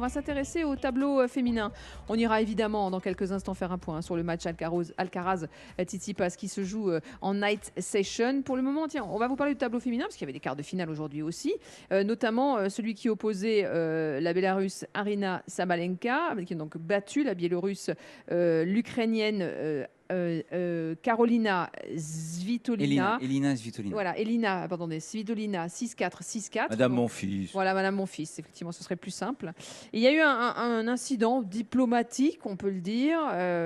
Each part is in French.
va s'intéresser au tableau féminin. On ira évidemment dans quelques instants faire un point sur le match Alcaraz-Tsitsipas qui se joue en night session. Pour le moment, tiens, on va vous parler du tableau féminin parce qu'il y avait des quarts de finale aujourd'hui aussi, notamment celui qui opposait la Bélarusse Arina Sabalenka, qui a donc battu la Biélorusse, l'Ukrainienne Karolina Svitolina. Elina Svitolina. Voilà, Elina, pardon, Svitolina 6-4, 6-4. Madame donc, mon fils. Voilà, Madame mon fils, effectivement, ce serait plus simple. Et il y a eu un incident diplomatique, on peut le dire,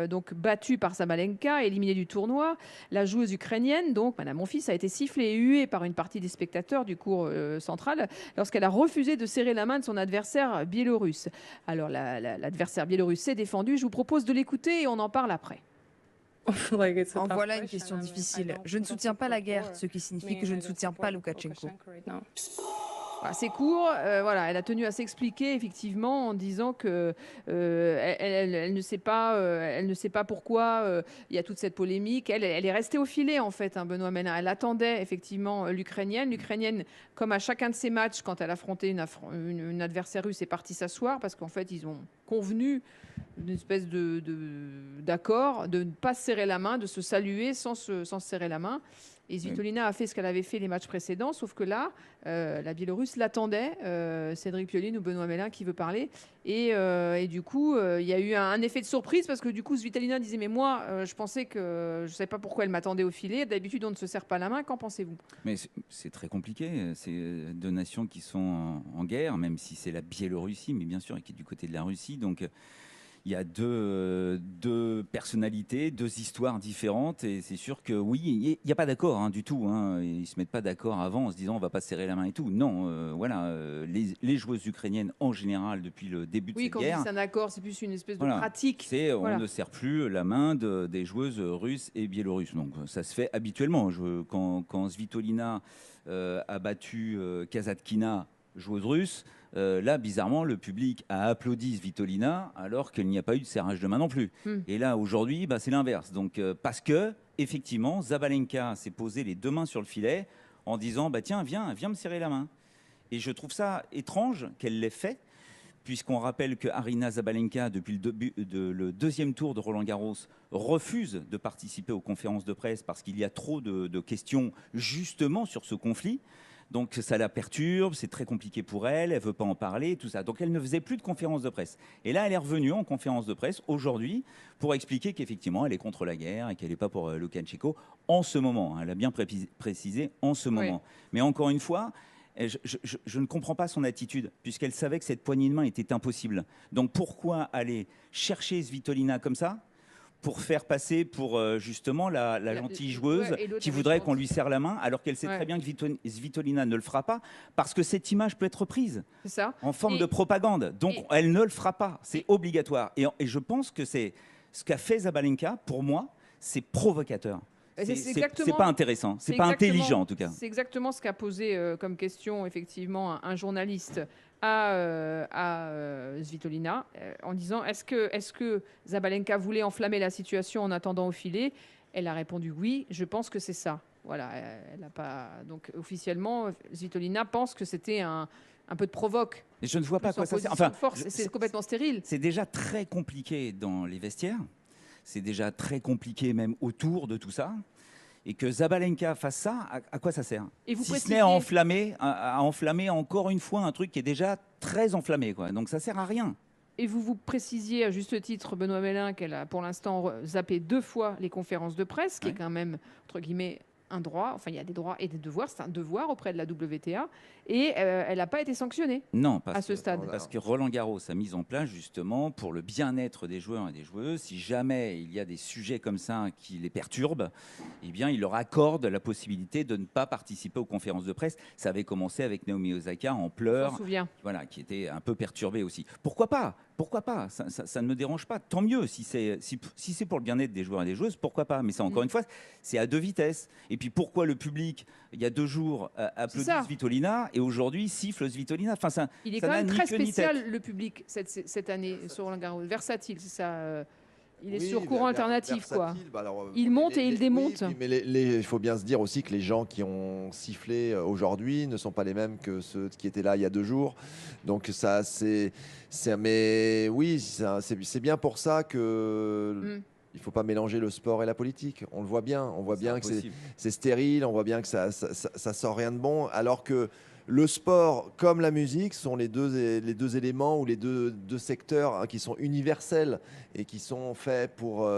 donc battue par Sabalenka, éliminée du tournoi. La joueuse ukrainienne, donc Madame mon fils, a été sifflée et huée par une partie des spectateurs du cours central lorsqu'elle a refusé de serrer la main de son adversaire biélorusse. Alors, l'adversaire biélorusse s'est défendu. Je vous propose de l'écouter et on en parle après. En voilà une question difficile. Je ne soutiens pas la guerre, ce qui signifie que je ne soutiens pas Loukachenko. Voilà, c'est court. Voilà, elle a tenu à s'expliquer effectivement en disant que elle ne sait pas pourquoi il y a toute cette polémique. Elle est restée au filet en fait, hein, Benoît Mélin. Elle attendait effectivement l'Ukrainienne. L'Ukrainienne, comme à chacun de ses matchs, quand elle affrontait une adversaire russe, est partie s'asseoir parce qu'en fait ils ont convenu d'une espèce d'accord de ne pas se serrer la main, de se saluer sans se serrer la main. Et Svitolina a fait ce qu'elle avait fait les matchs précédents, sauf que là, la Biélorusse l'attendait. Cédric Pioline ou Benoît Mélin qui veut parler. Et du coup, il y a eu un effet de surprise parce que du coup, Svitolina disait mais moi, je pensais que je ne savais pas pourquoi elle m'attendait au filet. D'habitude, on ne se serre pas la main. Qu'en pensez-vous? Mais c'est très compliqué. C'est deux nations qui sont en guerre, même si c'est la Biélorussie, mais bien sûr, qui est du côté de la Russie. Donc, il y a deux personnalités, deux histoires différentes. Et c'est sûr que oui, il n'y a pas d'accord du tout. Ils ne se mettent pas d'accord avant en se disant on ne va pas serrer la main et tout. Non, voilà. Les joueuses ukrainiennes, en général, depuis le début de cette guerre... Oui, quand c'est un accord, c'est plus une espèce de pratique. On ne serre plus la main des joueuses russes et biélorusses. Donc ça se fait habituellement. Quand Svitolina a battu Kasatkina, joueuse russe, là, bizarrement, le public a applaudi Svitolina alors qu'il n'y a pas eu de serrage de main non plus. Et là, aujourd'hui, c'est l'inverse. Donc, parce que, effectivement, Sabalenka s'est posé les deux mains sur le filet en disant tiens, viens me serrer la main. Et je trouve ça étrange qu'elle l'ait fait, puisqu'on rappelle que Arina Sabalenka, depuis le deuxième tour de Roland-Garros, refuse de participer aux conférences de presse parce qu'il y a trop de questions justement sur ce conflit. Donc ça la perturbe, c'est très compliqué pour elle, elle ne veut pas en parler, tout ça. Donc elle ne faisait plus de conférences de presse. Et là, elle est revenue en conférence de presse aujourd'hui pour expliquer qu'effectivement, elle est contre la guerre et qu'elle n'est pas pour Loukachenko en ce moment. Elle a bien précisé en ce moment. Mais encore une fois, je ne comprends pas son attitude, puisqu'elle savait que cette poignée de main était impossible. Donc pourquoi aller chercher Svitolina comme ça pour faire passer pour justement la gentille joueuse qui voudrait qu'on lui serre la main, alors qu'elle sait très bien que Svitolina ne le fera pas, parce que cette image peut être prise en forme de propagande. Donc elle ne le fera pas, c'est obligatoire. Et je pense que c'est ce qu'a fait Sabalenka, pour moi, c'est provocateur. C'est pas intéressant, c'est pas intelligent en tout cas. C'est exactement ce qu'a posé comme question effectivement un journaliste à Svitolina en disant est-ce que Sabalenka voulait enflammer la situation en attendant au filet? Elle a répondu oui, je pense que c'est ça. Voilà, elle a pas donc officiellement Svitolina pense que c'était un peu de provoque. Et je ne vois pas quoi ça sert. Enfin, c'est complètement stérile. C'est déjà très compliqué dans les vestiaires. C'est déjà très compliqué même autour de tout ça. Et que Sabalenka fasse ça, à quoi ça sert? Et vous si ce n'est à enflammer encore une fois un truc qui est déjà très enflammé, quoi. Donc ça sert à rien. Et vous précisiez à juste titre, Benoît Mélin, qu'elle a pour l'instant zappé 2 fois les conférences de presse, qui est quand même, entre guillemets, un droit. Enfin, il y a des droits et des devoirs. C'est un devoir auprès de la WTA. Et elle n'a pas été sanctionnée à ce stade. Parce que Roland-Garros a mis en place justement pour le bien-être des joueurs et des joueuses, si jamais il y a des sujets comme ça qui les perturbent, eh bien, il leur accorde la possibilité de ne pas participer aux conférences de presse. Ça avait commencé avec Naomi Osaka en pleurs. On s'en souvient. Voilà, qui était un peu perturbée aussi. Pourquoi pas? Pourquoi pas? Ça ne me dérange pas. Tant mieux si c'est pour le bien-être des joueurs et des joueuses, pourquoi pas? Mais ça, encore une fois, c'est à deux vitesses. Et puis pourquoi le public, il y a 2 jours, applaudit Svitolina et aujourd'hui siffle Svitolina? Enfin, il est quand même très spécial, le public, cette année sur Roland-Garros. Versatile, c'est ça. Il est sur courant alternatif, quoi. Bah alors, il monte et il démonte. Oui, mais il faut bien se dire aussi que les gens qui ont sifflé aujourd'hui ne sont pas les mêmes que ceux qui étaient là il y a 2 jours. Donc ça, mais oui, c'est bien pour ça que il ne faut pas mélanger le sport et la politique. On le voit bien. On voit bien que c'est stérile. On voit bien que ça sort rien de bon. Alors que le sport, comme la musique, sont les deux éléments ou les deux secteurs qui sont universels et qui sont faits pour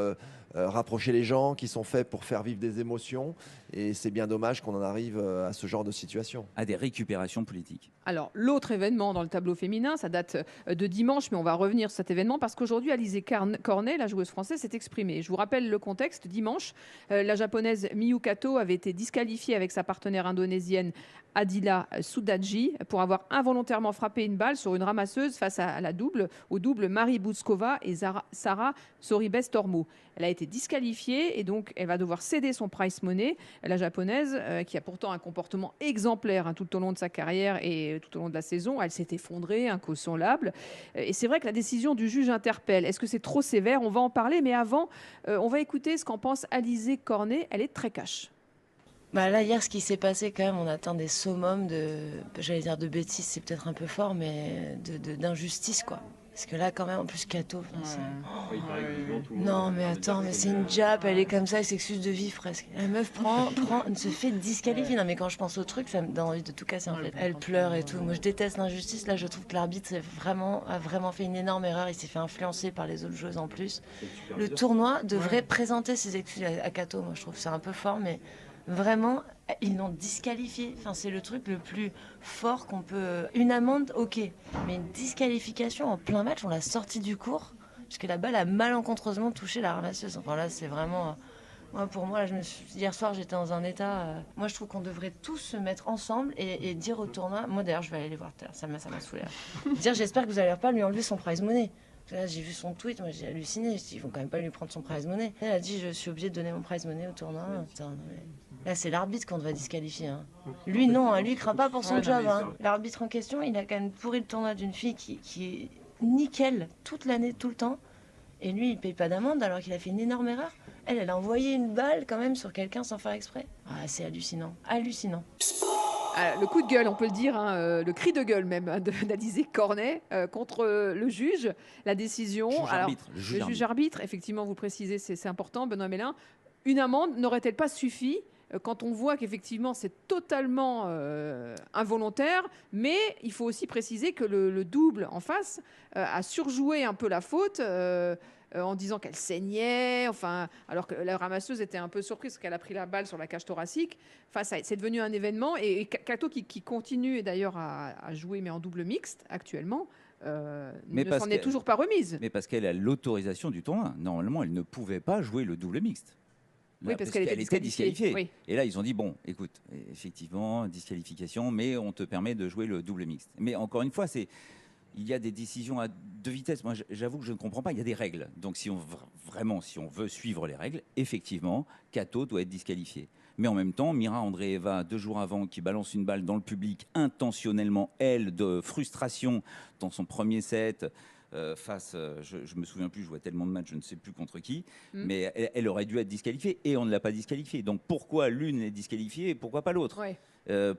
rapprocher les gens, qui sont faits pour faire vivre des émotions. Et c'est bien dommage qu'on en arrive à ce genre de situation. À des récupérations politiques. Alors, l'autre événement dans le tableau féminin, ça date de dimanche, mais on va revenir sur cet événement parce qu'aujourd'hui, Alizé Cornet, la joueuse française, s'est exprimée. Je vous rappelle le contexte. Dimanche, la japonaise Miyu Kato avait été disqualifiée avec sa partenaire indonésienne Adila Sudaji pour avoir involontairement frappé une balle sur une ramasseuse face au double Marie Bouzkova et Sarah Sorribes-Tormo. Elle a été disqualifiée et donc elle va devoir céder son prize money. La japonaise, qui a pourtant un comportement exemplaire tout au long de sa carrière et tout au long de la saison, elle s'est effondrée, inconsolable. Et c'est vrai que la décision du juge interpelle. Est-ce que c'est trop sévère? On va en parler, mais avant, on va écouter ce qu'en pense Alizé Cornet. Elle est très cash. Bah là, hier, ce qui s'est passé, quand même, on atteint des summums j'allais dire de bêtises, c'est peut-être un peu fort, mais d'injustice, quoi. Parce que là, quand même, en plus, Kato, non, mais attends, mais c'est une jap, elle est comme ça, elle s'excuse de vivre presque. La meuf se fait disqualifier. Non, mais quand je pense au truc, ça me donne envie de tout casser, en fait. Elle pleure et tout. Moi, je déteste l'injustice. Là, je trouve que l'arbitre a vraiment fait une énorme erreur. Il s'est fait influencer par les autres joueuses en plus. Le tournoi devrait présenter ses excuses à Kato. Moi, je trouve que c'est un peu fort, mais vraiment, ils l'ont disqualifié. Enfin, c'est le truc le plus fort qu'on peut... Une amende, ok. Mais une disqualification en plein match, on l'a sortie du court, parce que la balle a malencontreusement touché la ramasseuse. Enfin là, c'est vraiment... Pour moi, hier soir, j'étais dans un état... Moi, je trouve qu'on devrait tous se mettre ensemble et dire au tournoi... Moi, d'ailleurs, je vais aller les voir. Ça m'a saoulé. Dire, j'espère que vous n'allez pas lui enlever son prize money. Là, j'ai vu son tweet, moi j'ai halluciné. Je dis, ils vont quand même pas lui prendre son prize money. Elle a dit, je suis obligée de donner mon prize money au tournoi. Putain, là, c'est l'arbitre qu'on devrait disqualifier. Hein. Lui, non, lui, il craint pas pour son job. Hein. L'arbitre en question, il a quand même pourri le tournoi d'une fille qui est nickel toute l'année, tout le temps. Et lui, il paye pas d'amende alors qu'il a fait une énorme erreur. Elle a envoyé une balle quand même sur quelqu'un sans faire exprès. Ah, c'est hallucinant. Hallucinant. Le coup de gueule, on peut le dire, le cri de gueule même d'Alizé Cornet contre le juge, la décision. Le juge arbitre, effectivement, vous le précisez, c'est important, Benoît Mélin. Une amende n'aurait-elle pas suffi quand on voit qu'effectivement c'est totalement involontaire, mais il faut aussi préciser que le double en face a surjoué un peu la faute en disant qu'elle saignait, alors que la ramasseuse était un peu surprise parce qu'elle a pris la balle sur la cage thoracique. C'est devenu un événement et Kato qui continue d'ailleurs à jouer mais en double mixte actuellement. Ne s'en est toujours pas remise. Mais parce qu'elle a l'autorisation du tournoi. Normalement, elle ne pouvait pas jouer le double mixte. Oui, parce qu'elle était disqualifiée. Oui. Et là, ils ont dit, bon, écoute, effectivement, disqualification, mais on te permet de jouer le double mixte. Mais encore une fois, il y a des décisions à deux vitesses. Moi, j'avoue que je ne comprends pas. Il y a des règles. Donc, si on veut suivre les règles, effectivement, Kato doit être disqualifié. Mais en même temps, Mira Andreeva, 2 jours avant, qui balance une balle dans le public intentionnellement, elle, de frustration dans son premier set... je me souviens plus, je vois tellement de matchs, je ne sais plus contre qui, mais elle aurait dû être disqualifiée et on ne l'a pas disqualifiée. Donc pourquoi l'une est disqualifiée et pourquoi pas l'autre?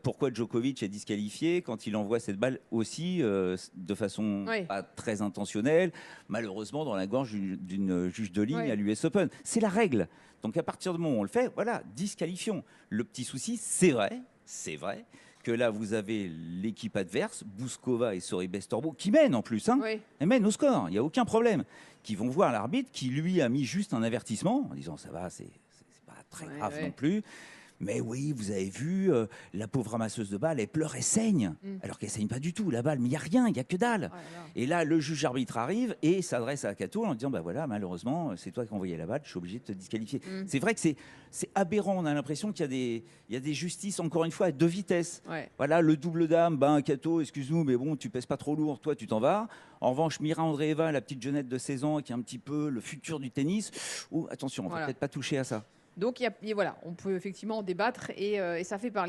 Pourquoi Djokovic est disqualifié quand il envoie cette balle aussi de façon pas très intentionnelle, malheureusement dans la gorge d'une juge de ligne à l'US Open? C'est la règle. Donc à partir du moment où on le fait, voilà, disqualifions. Le petit souci, c'est vrai que là, vous avez l'équipe adverse, Bouzkova et Sorribes-Tormo, qui mènent en plus. Elles mènent au score, il n'y a aucun problème. Qui vont voir l'arbitre qui, lui, a mis juste un avertissement en disant ça va, c'est pas très grave non plus. Mais oui, vous avez vu, la pauvre ramasseuse de balles, elle pleure, elle saigne. Alors qu'elle saigne pas du tout, la balle. Mais il n'y a rien, il n'y a que dalle. Et là, le juge arbitre arrive et s'adresse à Kato en disant, bah voilà, malheureusement, c'est toi qui as envoyé la balle, je suis obligé de te disqualifier. C'est vrai que c'est aberrant. On a l'impression qu'il y a des justices, encore une fois, à deux vitesses. Voilà, le double dame, Kato, excuse-nous, mais bon, tu pèses pas trop lourd, toi, tu t'en vas. En revanche, Mira Andreeva, la petite jeunette de 16 ans, qui est un petit peu le futur du tennis, attention, on ne va peut-être pas toucher à ça. Donc, on peut effectivement en débattre et ça fait parler.